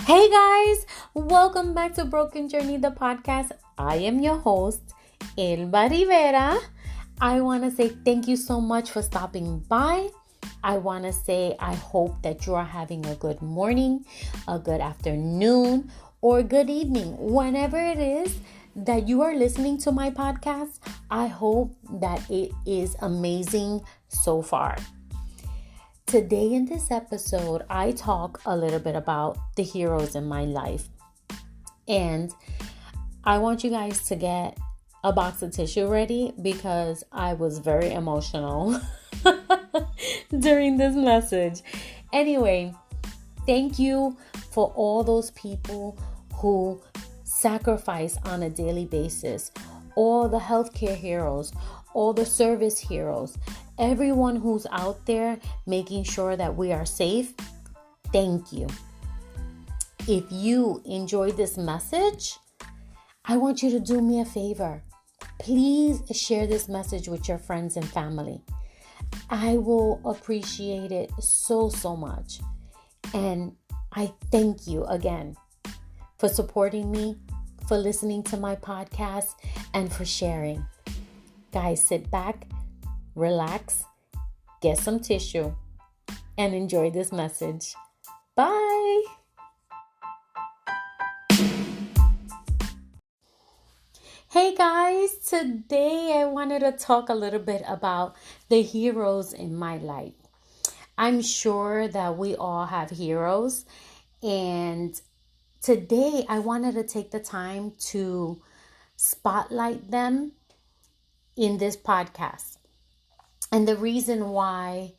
Hey guys, welcome back to Broken Journey the podcast. I am your host, Elba Rivera. I want to say thank you so much for stopping by. I want to say I hope that you are having a good morning, a good afternoon, or good evening. Whenever it is that you are listening to my podcast, I hope that it is amazing so far. Today in this episode, I talk a little bit about the heroes in my life. And I want you guys to get a box of tissue ready because I was very emotional during this message. Anyway, thank you for all those people who sacrifice on a daily basis. All the healthcare heroes, all the service heroes, everyone who's out there making sure that we are safe. Thank you. If you enjoyed this message, I want you to do me a favor. Please share this message with your friends and family. I will appreciate it so much. And I thank you again for supporting me, for listening to my podcast, and for sharing. Guys, sit back, relax, get some tissue, and enjoy this message. Bye! Hey guys, today I wanted to talk a little bit about the heroes in my life. I'm sure that we all have heroes, and today I wanted to take the time to spotlight them in this podcast. And the reason why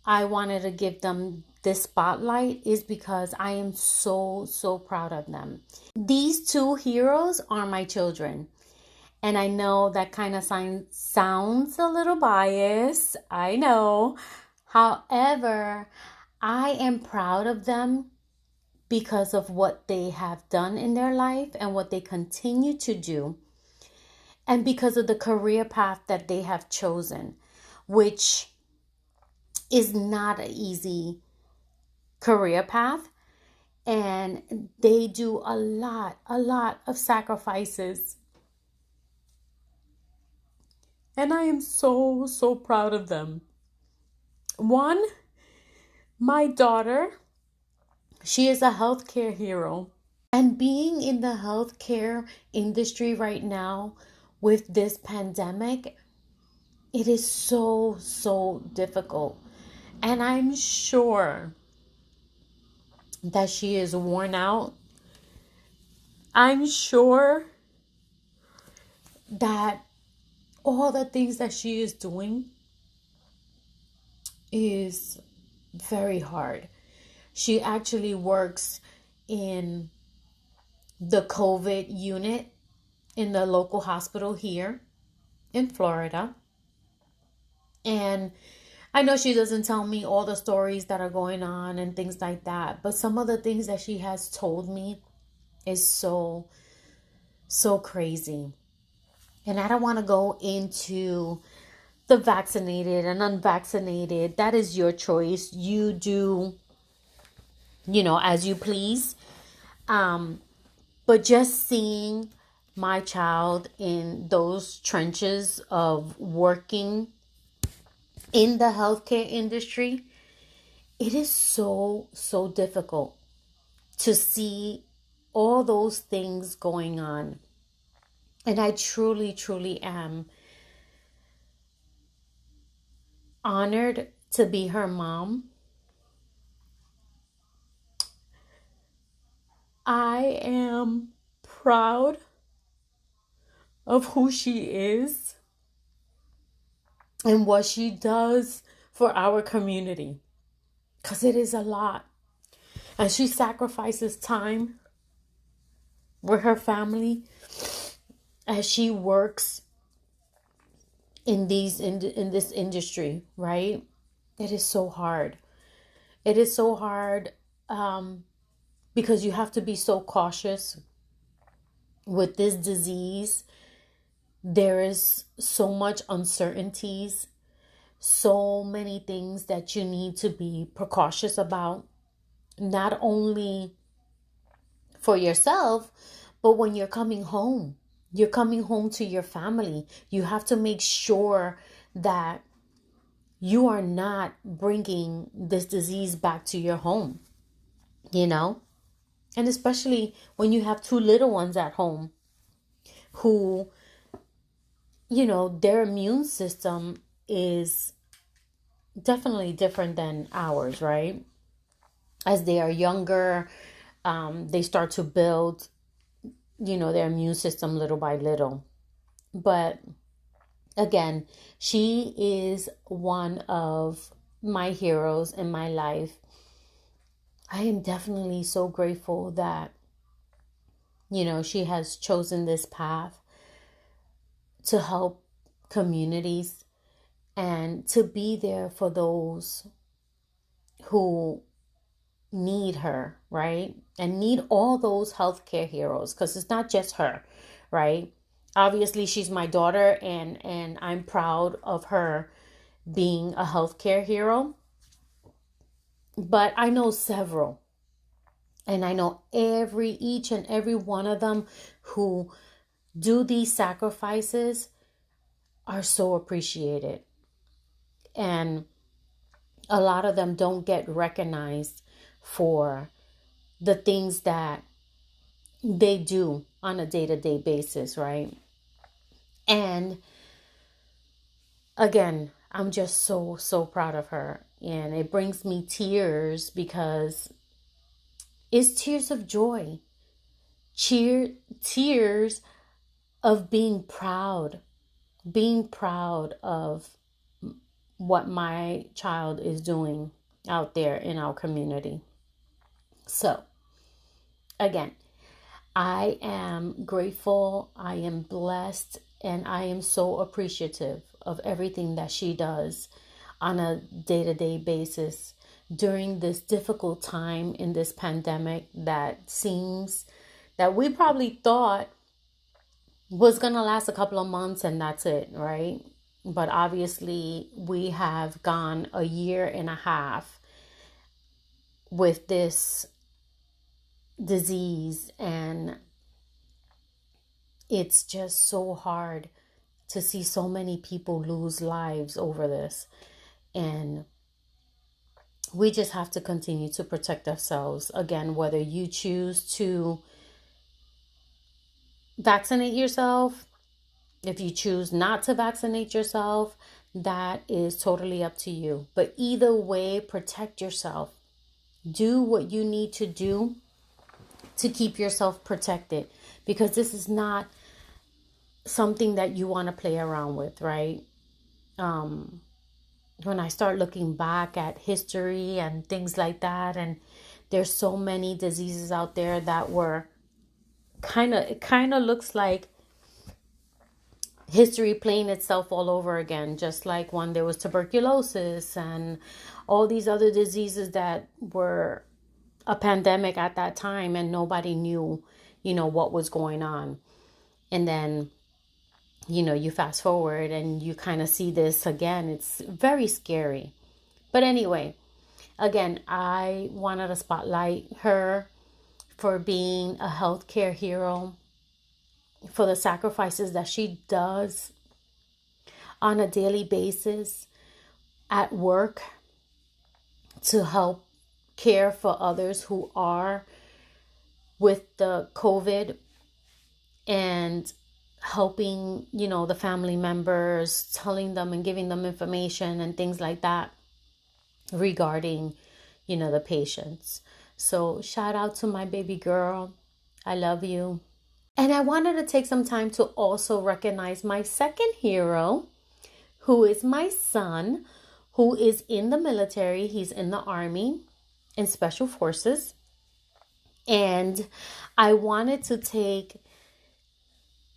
I wanted to give them this spotlight is because I am so proud of them. These two heroes are my children. And I know that kind of sounds a little biased. I know. However, I am proud of them because of what they have done in their life and what they continue to do. And because of the career path that they have chosen, which is not an easy career path. And they do a lot of sacrifices. And I am so proud of them. One, my daughter, she is a healthcare hero. And being in the healthcare industry right now with this pandemic, it is so difficult. And I'm sure that she is worn out. I'm sure that all the things that she is doing is very hard. She actually works in the COVID unit in the local hospital here in Florida. And I know she doesn't tell me all the stories that are going on and things like that, but some of the things that she has told me is so crazy. And I don't want to go into the vaccinated and unvaccinated. That is your choice. You do, as you please. But just seeing my child in those trenches of working in the healthcare industry, it is so difficult to see all those things going on. And I truly am honored to be her mom. I am proud of who she is and what she does for our community, because it is a lot. And she sacrifices time with her family as she works in this industry, right? It is so hard. It is so hard because you have to be so cautious with this disease. There is so much uncertainties, so many things that you need to be precautious about. not only for yourself, but when you're coming home. You're coming home to your family. You have to make sure that you are not bringing this disease back to your home, you know? And especially when you have two little ones at home who, their immune system is definitely different than ours, right? As they are younger, they start to build, their immune system little by little. But again, she is one of my heroes in my life. I am definitely so grateful that, she has chosen this path to help communities and to be there for those who need her, right? And need all those healthcare heroes, because it's not just her, right? Obviously, she's my daughter, and I'm proud of her being a healthcare hero. But I know several, and I know each and every one of them who do these sacrifices are so appreciated. And a lot of them don't get recognized for the things that they do on a day-to-day basis, right? And again, I'm just so, so proud of her. And it brings me tears because it's tears of joy. Tears of being proud of what my child is doing out there in our community. So, again, I am grateful, I am blessed, and I am so appreciative of everything that she does on a day-to-day basis during this difficult time in this pandemic that seems that we probably thought was going to last a couple of months and that's it, right? But obviously we have gone a year and a half with this disease, and it's just so hard to see so many people lose lives over this. And we just have to continue to protect ourselves. Again, whether you choose to vaccinate yourself, if you choose not to vaccinate yourself, that is totally up to you. But either way, protect yourself. Do what you need to do to keep yourself protected, because this is not something that you want to play around with, right? When I start looking back at history and things like that, and there's so many diseases out there that were it kind of looks like history playing itself all over again, just like when there was tuberculosis and all these other diseases that were a pandemic at that time, and nobody knew, what was going on. And then, you fast forward and you kind of see this again. It's very scary. But anyway, again, I wanted to spotlight her for being a healthcare hero, for the sacrifices that she does on a daily basis at work to help care for others who are with the COVID, and helping, the family members, telling them and giving them information and things like that regarding, the patients. So shout out to my baby girl. I love you. And I wanted to take some time to also recognize my second hero, who is my son, who is in the military. He's in the Army and Special Forces. And I wanted to take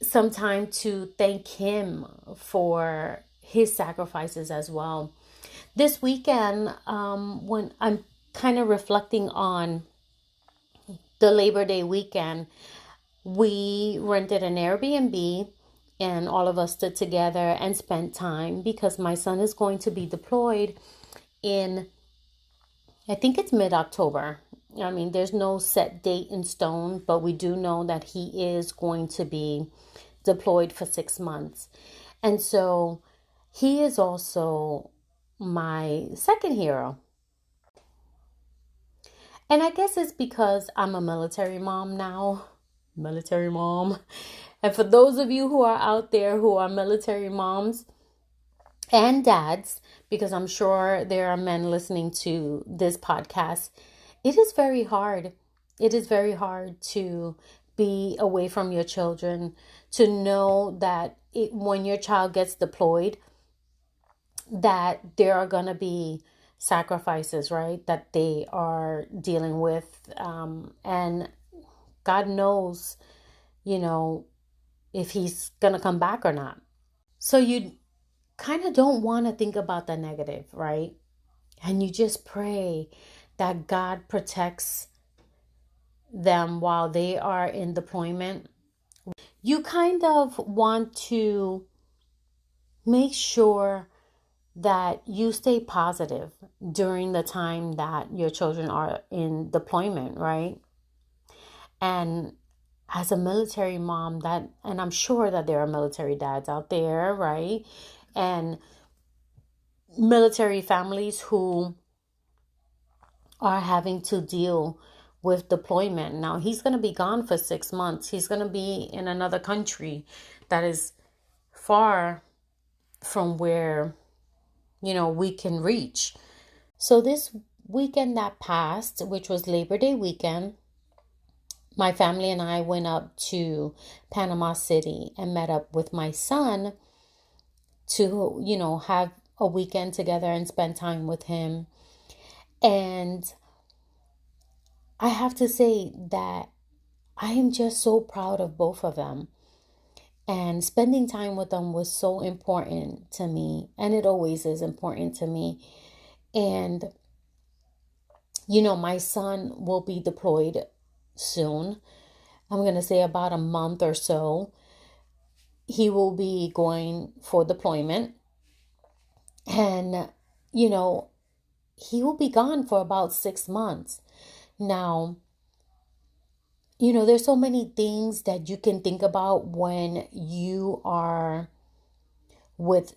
some time to thank him for his sacrifices as well. This weekend, when I'm kind of reflecting on the Labor Day weekend, we rented an Airbnb and all of us stood together and spent time, because my son is going to be deployed in, I think it's mid-October. I mean, there's no set date in stone, but we do know that he is going to be deployed for 6 months. And so he is also my second hero. And I guess it's because I'm a military mom now. Military mom. And for those of you who are out there who are military moms and dads, because I'm sure there are men listening to this podcast, it is very hard. It is very hard to be away from your children, to know that when your child gets deployed, that there are going to be sacrifices, right? That they are dealing with. And God knows, if he's going to come back or not. So you kind of don't want to think about the negative, right? And you just pray that God protects them while they are in deployment. You kind of want to make sure that you stay positive during the time that your children are in deployment, right? And as a military mom, and I'm sure that there are military dads out there, right? And military families who are having to deal with deployment. Now, he's going to be gone for 6 months. He's going to be in another country that is far from where, we can reach. So this weekend that passed, which was Labor Day weekend, my family and I went up to Panama City and met up with my son to, have a weekend together and spend time with him. And I have to say that I am just so proud of both of them. And spending time with them was so important to me. And it always is important to me. And, my son will be deployed soon. I'm going to say about a month or so. He will be going for deployment. And, he will be gone for about 6 months. Now, there's so many things that you can think about when you are a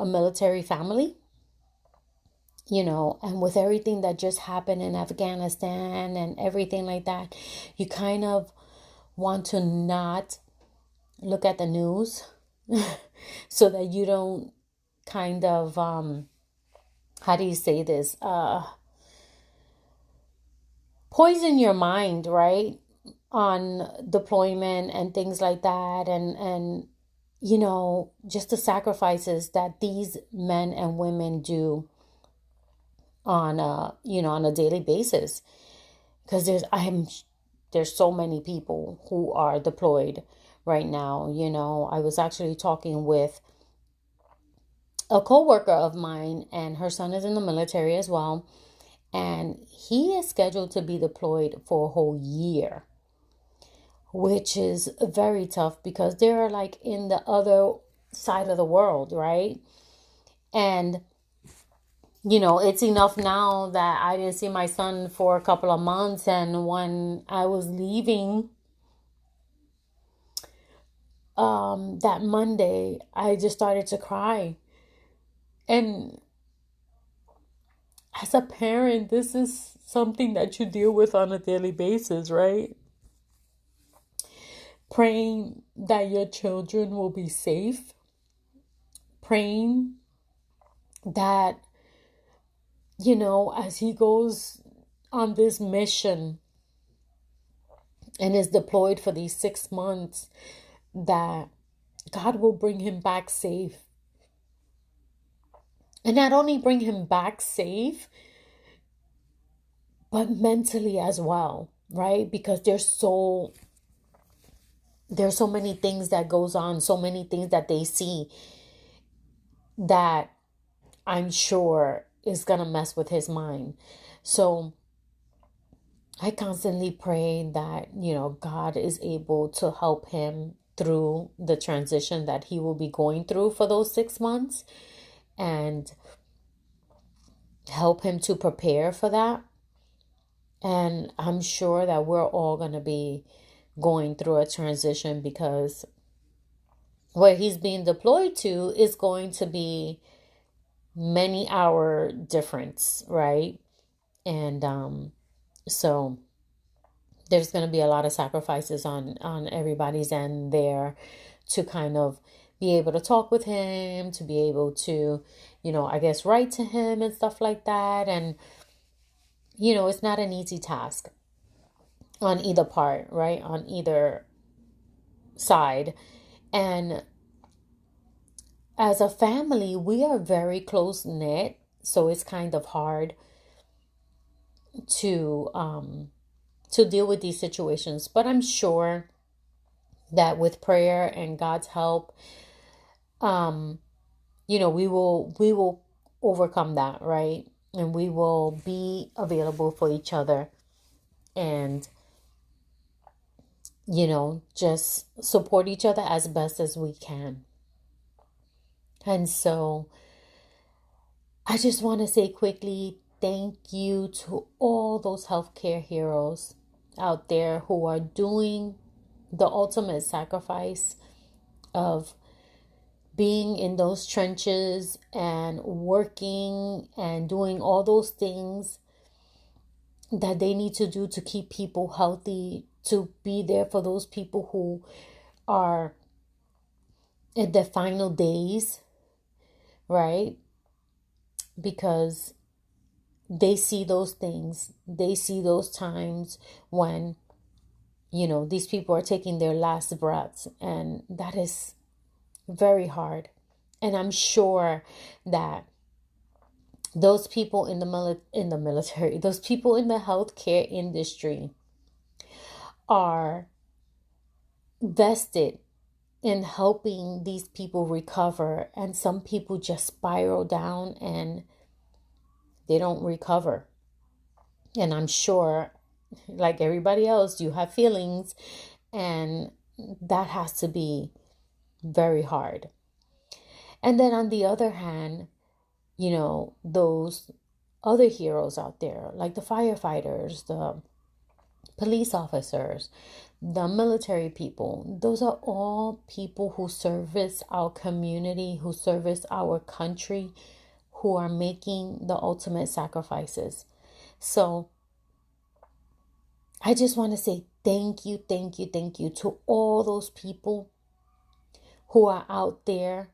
military family, and with everything that just happened in Afghanistan and everything like that, you kind of want to not look at the news so that you don't kind of, how do you say this? Poison your mind, right? On deployment and things like that. And just the sacrifices that these men and women do on a daily basis. Because there's so many people who are deployed right now. I was actually talking with a coworker of mine, and her son is in the military as well. And he is scheduled to be deployed for a whole year, which is very tough because they're like in the other side of the world, right? And, it's enough now that I didn't see my son for a couple of months. And when I was leaving that Monday, I just started to cry. And as a parent, this is something that you deal with on a daily basis, right? Praying that your children will be safe. Praying that, as he goes on this mission and is deployed for these 6 months, that God will bring him back safe. And not only bring him back safe, but mentally as well, right? Because there's so many things that goes on, so many things that they see that I'm sure is going to mess with his mind. So I constantly pray that, God is able to help him through the transition that he will be going through for those 6 months, and help him to prepare for that. And I'm sure that we're all going to be going through a transition, because where he's being deployed to is going to be many hour difference, right? And so there's going to be a lot of sacrifices on everybody's end there, to kind of be able to talk with him, to be able to, I guess, write to him and stuff like that. And, it's not an easy task on either part, right? On either side. And as a family, we are very close knit. So it's kind of hard to deal with these situations. But I'm sure that with prayer and God's help, we will overcome that, right? And we will be available for each other, and just support each other as best as we can. And so I just want to say quickly, thank you to all those healthcare heroes out there who are doing the ultimate sacrifice of being in those trenches and working and doing all those things that they need to do to keep people healthy, to be there for those people who are at their final days, right? Because they see those things. They see those times when, these people are taking their last breaths, and that is very hard. And I'm sure that those people in the military, those people in the healthcare industry are vested in helping these people recover. And some people just spiral down and they don't recover. And I'm sure, like everybody else, you have feelings, and that has to be very hard. And then on the other hand, those other heroes out there, like the firefighters, the police officers, the military people, those are all people who service our community, who service our country, who are making the ultimate sacrifices. So I just want to say thank you to all those people who are out there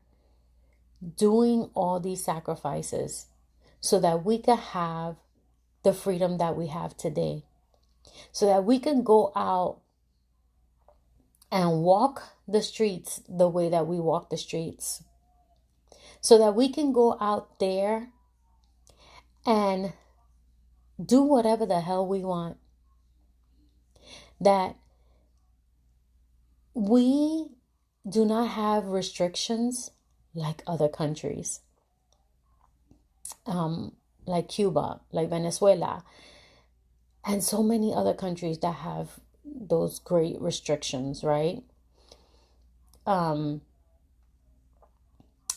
doing all these sacrifices so that we can have the freedom that we have today, so that we can go out and walk the streets the way that we walk the streets, so that we can go out there and do whatever the hell we want, that we do not have restrictions like other countries, like Cuba, like Venezuela, and so many other countries that have those great restrictions, right?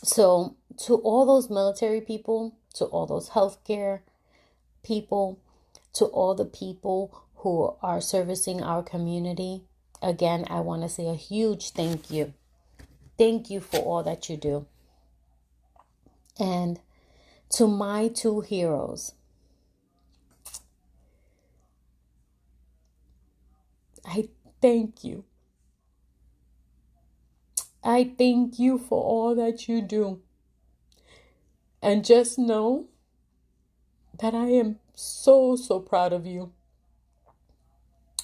So to all those military people, to all those healthcare people, to all the people who are servicing our community, again, I want to say a huge thank you. Thank you for all that you do. And to my two heroes, I thank you. I thank you for all that you do. And just know that I am so proud of you.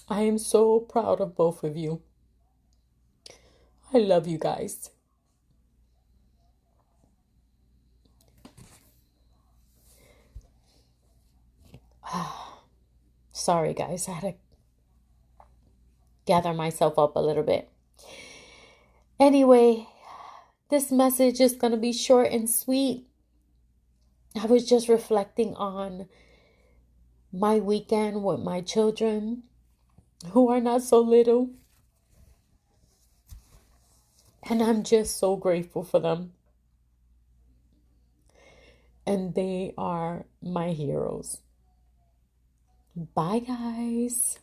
I am so proud of both of you. I love you guys. Sorry, guys. I had to gather myself up a little bit. Anyway, this message is going to be short and sweet. I was just reflecting on my weekend with my children, who are not so little. And I'm just so grateful for them. And they are my heroes. Bye, guys.